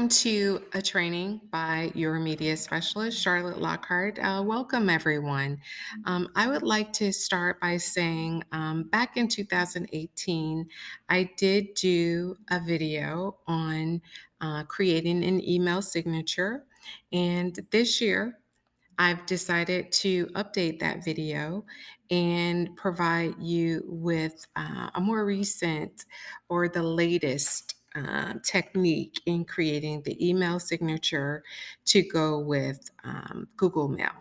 Welcome to a training by your media specialist, Charlotte Lockhart. Welcome, everyone. I would like to start by saying back in 2018, I did do a video on creating an email signature. And this year, I've decided to update that video and provide you with a more recent or the latest technique in creating the email signature to go with Google Mail.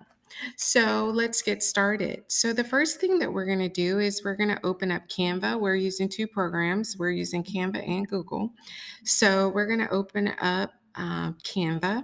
So let's get started. So the first thing that we're going to do is we're going to open up Canva. We're using two programs. We're using Canva and Google. So we're going to open up Canva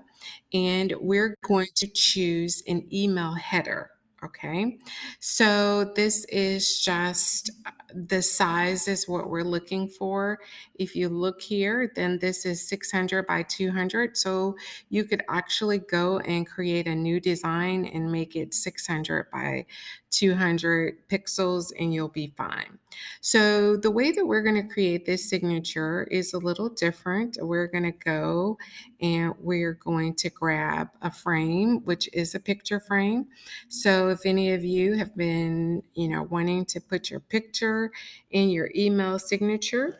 and we're going to choose an email header. Okay, so this is just the size is what we're looking for. If you look here, then this is 600 by 200. So you could actually go and create a new design and make it 600 by 200 pixels and you'll be fine. So the way that we're going to create this signature is a little different. We're going to go and we're going to grab a frame, which is a picture frame. So if any of you have been, wanting to put your picture in your email signature,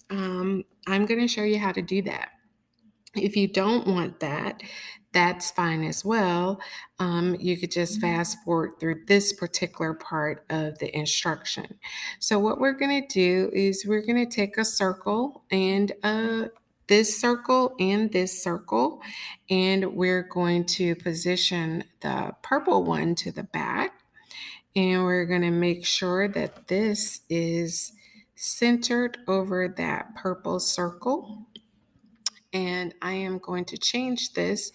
I'm going to show you how to do that. If you don't want that, that's fine as well. You could just fast forward through this particular part of the instruction. So what we're going to do is we're going to take a circle and this circle and this circle, and we're going to position the purple one to the back, and we're going to make sure that this is centered over that purple circle. And I am going to change this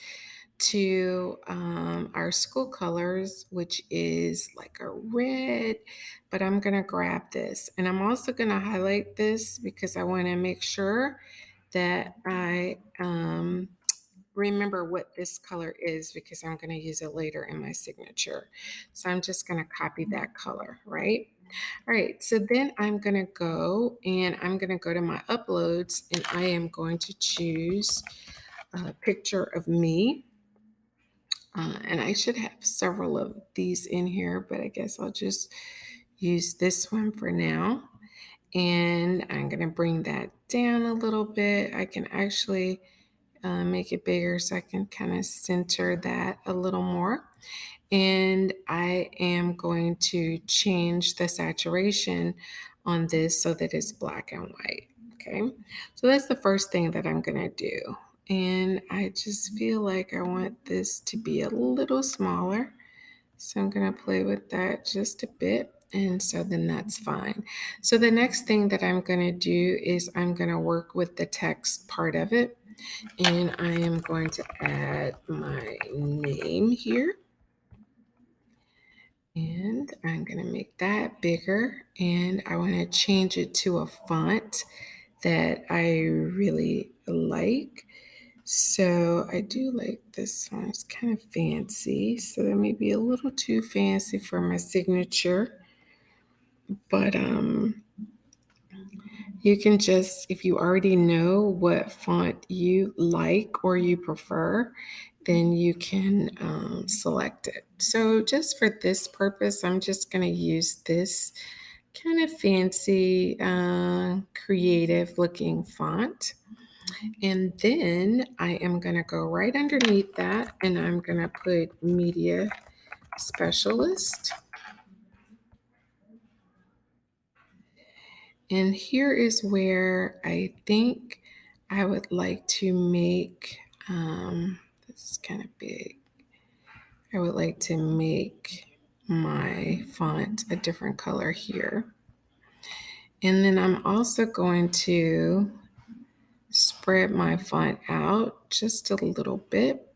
to our school colors, which is like a red, but I'm going to grab this. And I'm also going to highlight this because I want to make sure that I remember what this color is because I'm going to use it later in my signature. So I'm just going to copy that color, right? All right, so then I'm going to go to my uploads and I am going to choose a picture of me. And I should have several of these in here, but I guess I'll just use this one for now. And I'm going to bring that down a little bit. I can actually make it bigger so I can kind of center that a little more. And I am going to change the saturation on this so that it's black and white. Okay, so that's the first thing that I'm going to do. And I just feel like I want this to be a little smaller. So I'm going to play with that just a bit. And so then that's fine. So the next thing that I'm going to do is I'm going to work with the text part of it. And I am going to add my name here. And I'm going to make that bigger. And I want to change it to a font that I really like. So I do like this one. It's kind of fancy. So that may be a little too fancy for my signature. But you can just, if you already know what font you like or you prefer, then you can select it. So just for this purpose, I'm just going to use this kind of fancy, creative looking font. And then I am going to go right underneath that and I'm going to put media specialist. And here is where I think I would like to make, this is kind of big. I would like to make my font a different color here. And then I'm also going to spread my font out just a little bit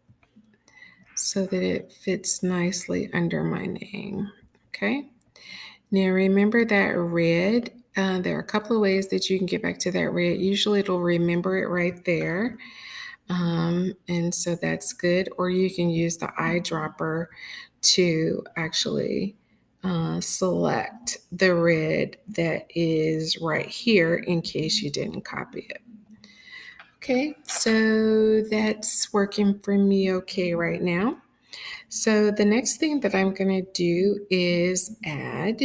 so that it fits nicely under my name. Okay. Now remember that red. There are a couple of ways that you can get back to that red. Usually it'll remember it right there. And so that's good. Or you can use the eyedropper to actually select the red that is right here in case you didn't copy it. Okay, so that's working for me okay right now. So the next thing that I'm going to do is I'm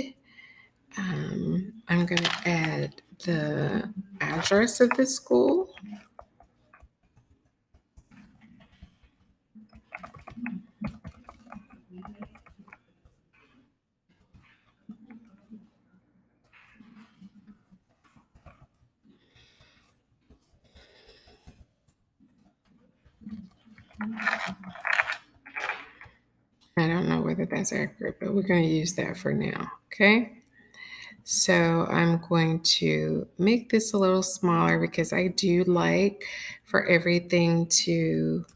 going to add the address of the school. I don't know whether that's accurate, but we're going to use that for now. Okay. So I'm going to make this a little smaller because I do like for everything to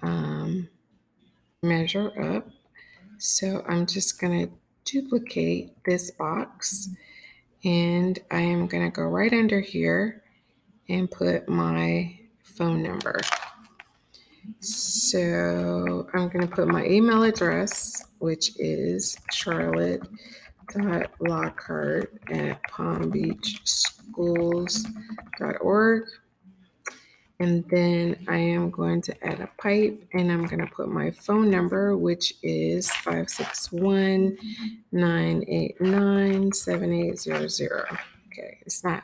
um, measure up. So I'm just going to duplicate this box and I am going to go right under here and put my phone number. So I'm going to put my email address, which is charlotte.lockhart@palmbeachschools.org. And then I am going to add a pipe and I'm going to put my phone number, which is 561-989-7800. Okay, it's not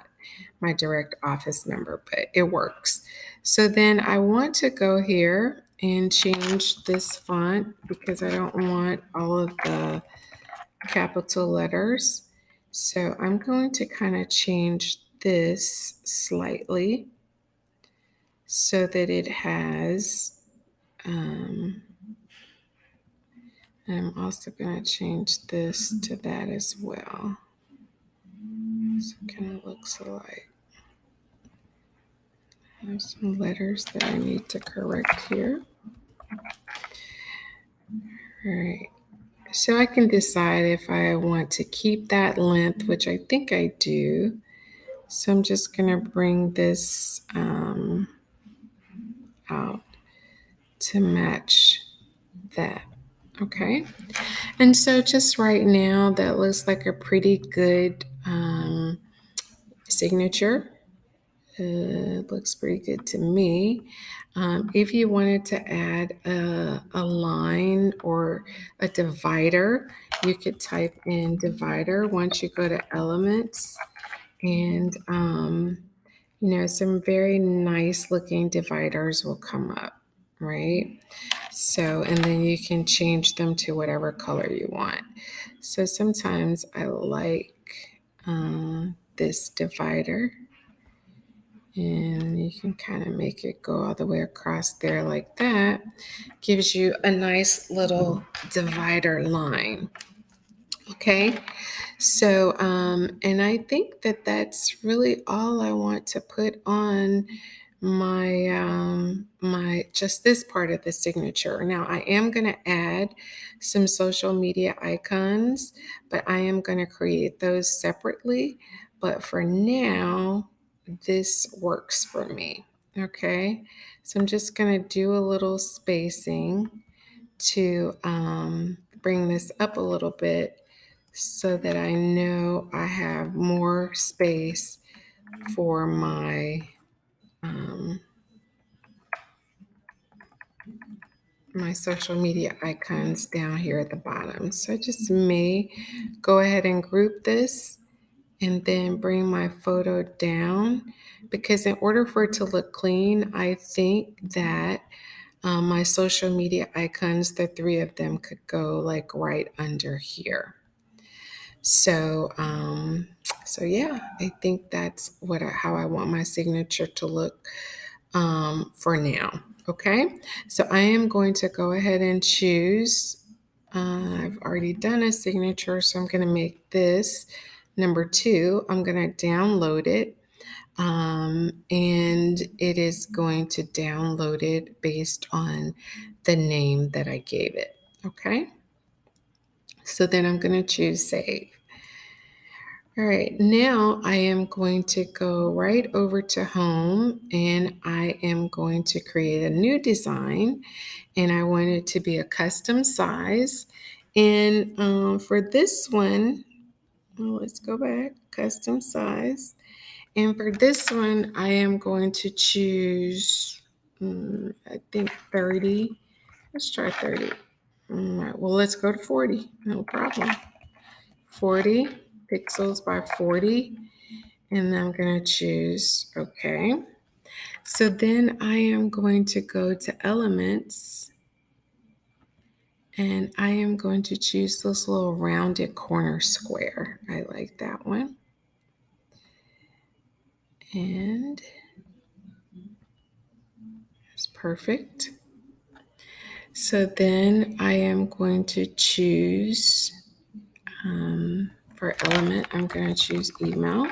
my direct office number, but it works. So then I want to go here and change this font because I don't want all of the capital letters. So I'm going to kind of change this slightly so that it has, I'm also going to change this to that as well. So it kind of looks alike. I have some letters that I need to correct here. All right. So I can decide if I want to keep that length, which I think I do. So I'm just going to bring this out to match that. Okay. And so just right now, that looks like a pretty good signature. It looks pretty good to me. If you wanted to add a line or a divider, you could type in divider once you go to elements. And, some very nice looking dividers will come up, right? So, and then you can change them to whatever color you want. So sometimes I like this divider. And you can kind of make it go all the way across there like that. Gives you a nice little divider line. Okay. So, and I think that that's really all I want to put on my just this part of the signature. Now I am going to add some social media icons, but I am going to create those separately. But for now, this works for me. Okay. So I'm just going to do a little spacing to bring this up a little bit so that I know I have more space for my social media icons down here at the bottom. So I just may go ahead and group this and then bring my photo down because in order for it to look clean, I think that my social media icons, the three of them could go like right under here. So, so yeah, I think that's how I want my signature to look for now. Okay, so I am going to go ahead and choose. I've already done a signature, so I'm going to make this number 2. I'm going to download it. And it is going to download it based on the name that I gave it. Okay. So then I'm going to choose save. All right, now I am going to go right over to home and I am going to create a new design and I want it to be a custom size. And for this one, well, let's go back, custom size. And for this one, I am going to choose, I think 30. Let's try 30. All right, well, let's go to 40. No problem. 40 pixels by 40. And I'm going to choose OK. So then I am going to go to Elements. And I am going to choose this little rounded corner square. I like that one. And it's perfect. So then I am going to choose, for element, I'm going to choose email.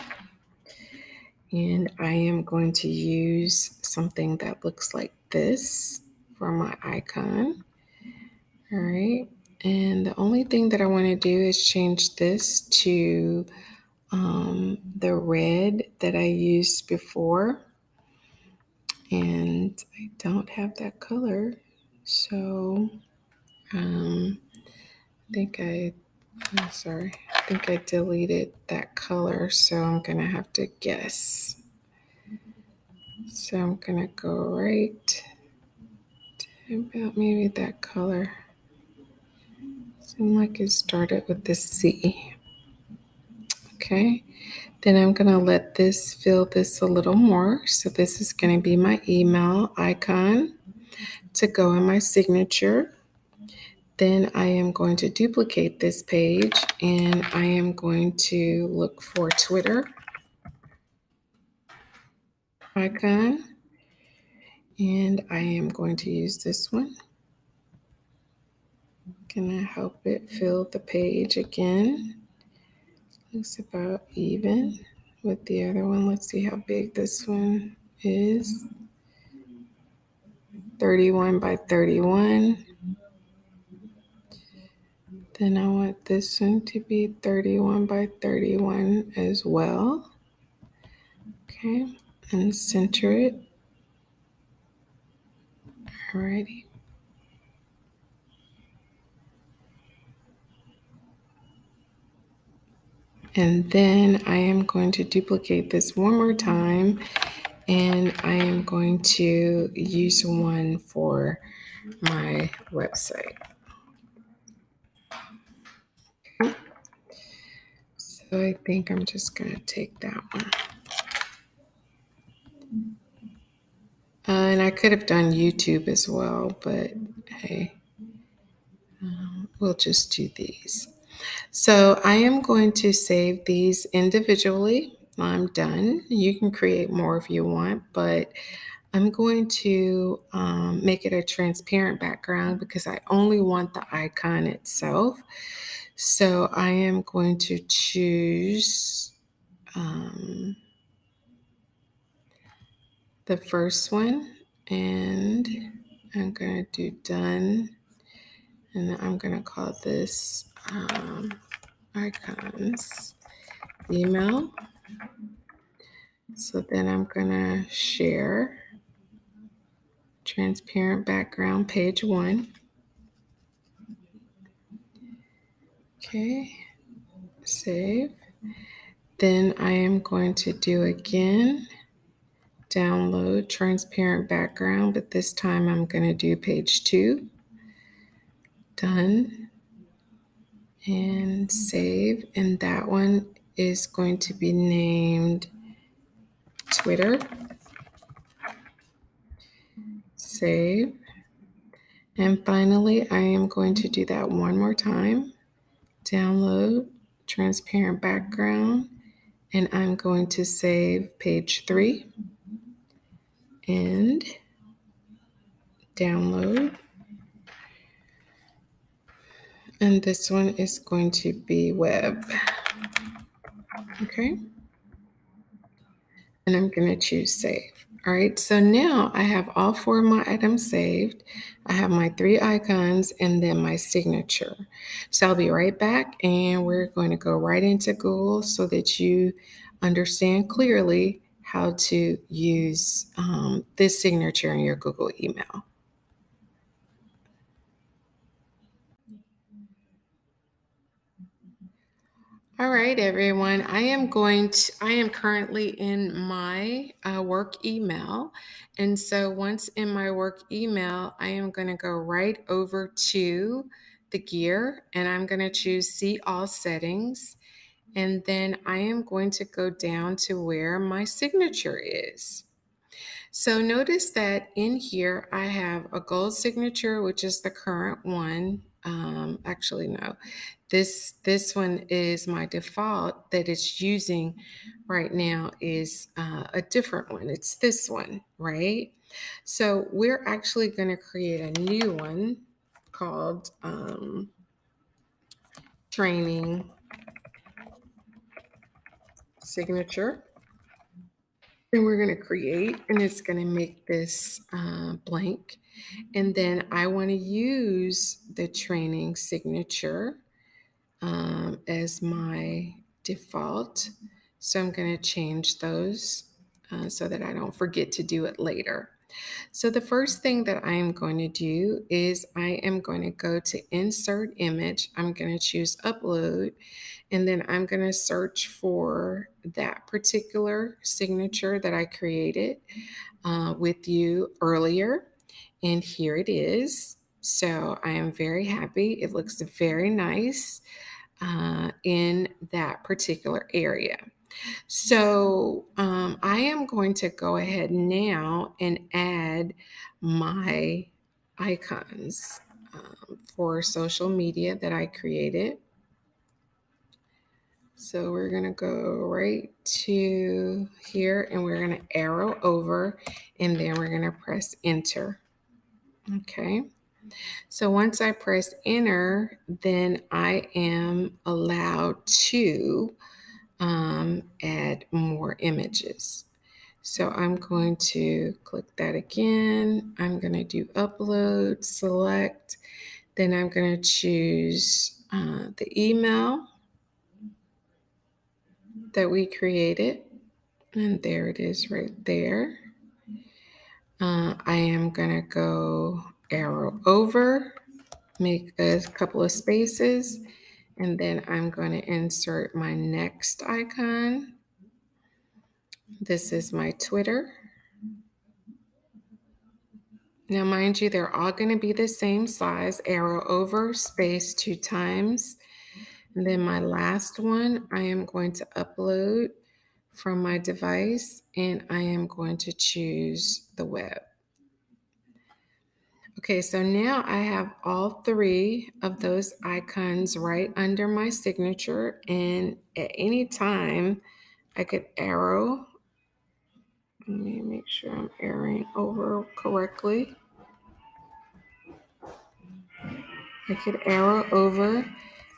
And I am going to use something that looks like this for my icon. All right. And the only thing that I want to do is change this to the red that I used before. And I don't have that color. So I think I'm sorry, I think I deleted that color. So I'm going to have to guess. So I'm going to go right to about maybe that color. Seemed like it started with the C. Okay. Then I'm going to let this fill this a little more. So this is going to be my email icon to go in my signature. Then I am going to duplicate this page and I am going to look for Twitter icon. And I am going to use this one. Gonna help it fill the page again. Looks about even with the other one. Let's see how big this one is. 31 by 31. Then I want this one to be 31 by 31 as well. Okay, and center it. Alrighty. And then I am going to duplicate this one more time, and I am going to use one for my website. Okay. So I think I'm just going to take that one. And I could have done YouTube as well, but hey, we'll just do these. So I am going to save these individually. I'm done. You can create more if you want, but I'm going to make it a transparent background because I only want the icon itself. So I am going to choose the first one, and I'm going to do done, and I'm going to call this icons email. So then I'm going to share transparent background page 1. Okay, save. Then I am going to do again, download transparent background, but this time I'm going to do page 2. Done. And save. And that one is going to be named Twitter. Save. And finally, I am going to do that one more time. Download transparent background. And I'm going to save page 3 and download. And this one is going to be web. Okay. And I'm going to choose save. All right, so now I have all 4 of my items saved. I have my 3 icons and then my signature. So I'll be right back and we're going to go right into Google so that you understand clearly how to use this signature in your Google email. All right, everyone. I am currently in my work email. And so once in my work email, I am going to go right over to the gear and I'm going to choose see all settings. And then I am going to go down to where my signature is. So notice that in here, I have a gold signature, which is the current one. Actually, no, this one is my default that it's using right now is a different one. It's this one, right? So we're actually going to create a new one called training signature. And we're going to create, and it's going to make this blank. And then I want to use the training signature as my default. So I'm going to change those so that I don't forget to do it later. So the first thing that I am going to do is I am going to go to insert image. I'm going to choose upload, and then I'm going to search for that particular signature that I created with you earlier. And here it is. So I am very happy. It looks very nice in that particular area. So I am going to go ahead now and add my icons for social media that I created. So we're going to go right to here and we're going to arrow over and then we're going to press enter. Okay. So once I press enter, then I am allowed to add more images. So I'm going to click that again. I'm going to do upload, select, then I'm going to choose the email that we created. And there it is right there. I am going to go arrow over, make a couple of spaces, and then I'm going to insert my next icon. This is my Twitter. Now, mind you, they're all going to be the same size, arrow over, space 2 times. And then my last one, I am going to upload from my device and I am going to choose the web. Okay, so now I have all 3 of those icons right under my signature, and at any time I could arrow. Let me make sure I'm arrowing over correctly. I could arrow over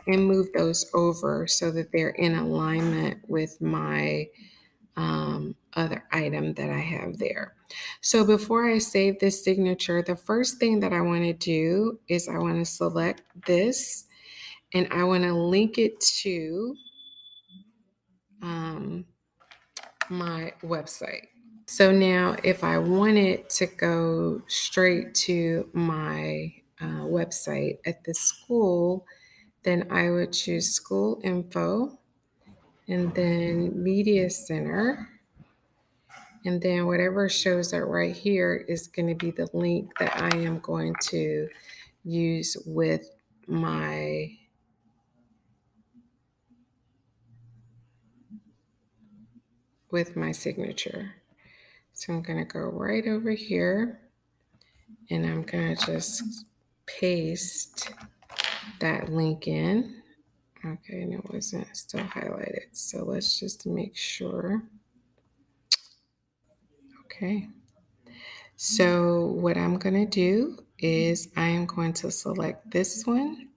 and move those over so that they're in alignment with my other item that I have there. So before I save this signature, the first thing that I want to do is I want to select this and I want to link it to my website. So now if I wanted to go straight to my website at the school, then I would choose school info and then media center. And then whatever shows up right here is going to be the link that I am going to use with my signature. So I'm going to go right over here and I'm going to just paste that link in. Okay, and it wasn't still highlighted. So let's just make sure. Okay. So what I'm going to do is I am going to select this one,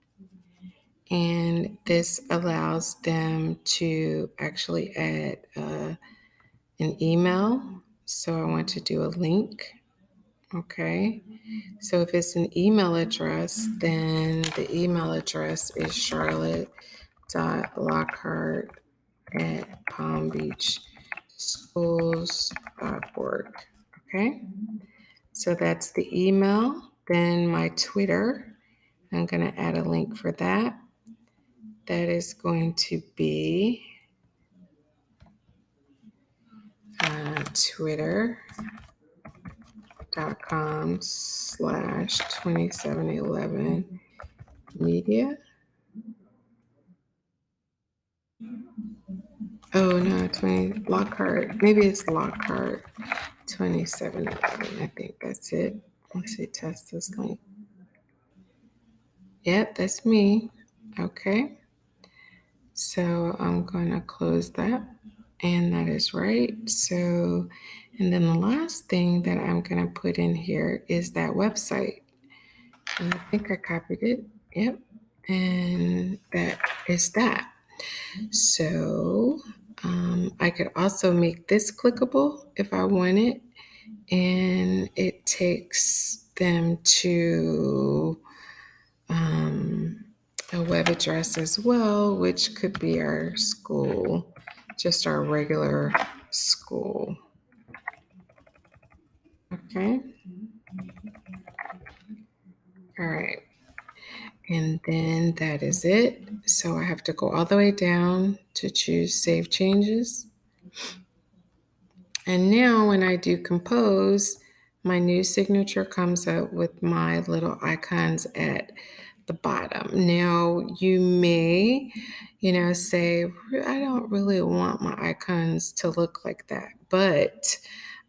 and this allows them to actually add an email. So I want to do a link. Okay. So if it's an email address, then the email address is charlotte.lockhart@palmbeachschools.org. Okay. So that's the email. Then my Twitter, I'm going to add a link for that. that is going to be twitter.com/2711 media. Oh no, 20 Lockhart. Maybe it's Lockhart 2711. I think that's it. Let's see, test this link. Yep, that's me. Okay. So I'm going to close that. And that is right. So, and then the last thing that I'm going to put in here is that website. And I think I copied it. Yep. And that is that. So I could also make this clickable if I wanted. And it takes them to a web address as well, which could be our school, just our regular school. Okay. All right. And then that is it. So I have to go all the way down to choose Save Changes. And now when I do compose, my new signature comes up with my little icons at the bottom. Now you may, say, I don't really want my icons to look like that. But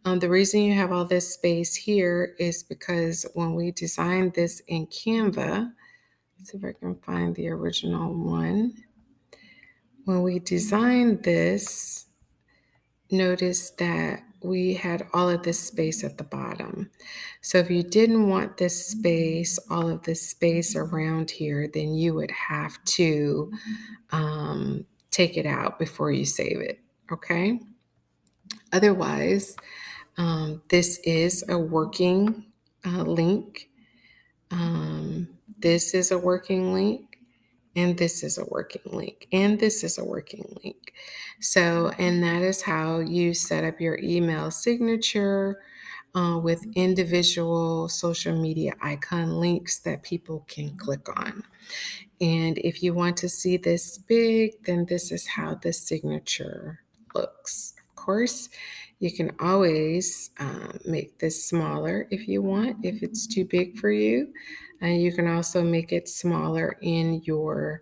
the reason you have all this space here is because when we designed this in Canva, let's see if I can find the original one. When we designed this, notice that we had all of this space at the bottom. So if you didn't want this space, all of this space around here, then you would have to take it out before you save it, okay? Otherwise, this is a working link. This is a working link. And this is a working link. And this is a working link. So, and that is how you set up your email signature with individual social media icon links that people can click on. And if you want to see this big, then this is how the signature looks. Of course, you can always make this smaller if you want, if it's too big for you. And you can also make it smaller in your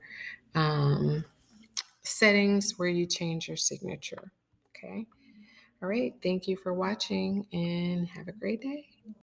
settings where you change your signature. Okay. All right. Thank you for watching and have a great day.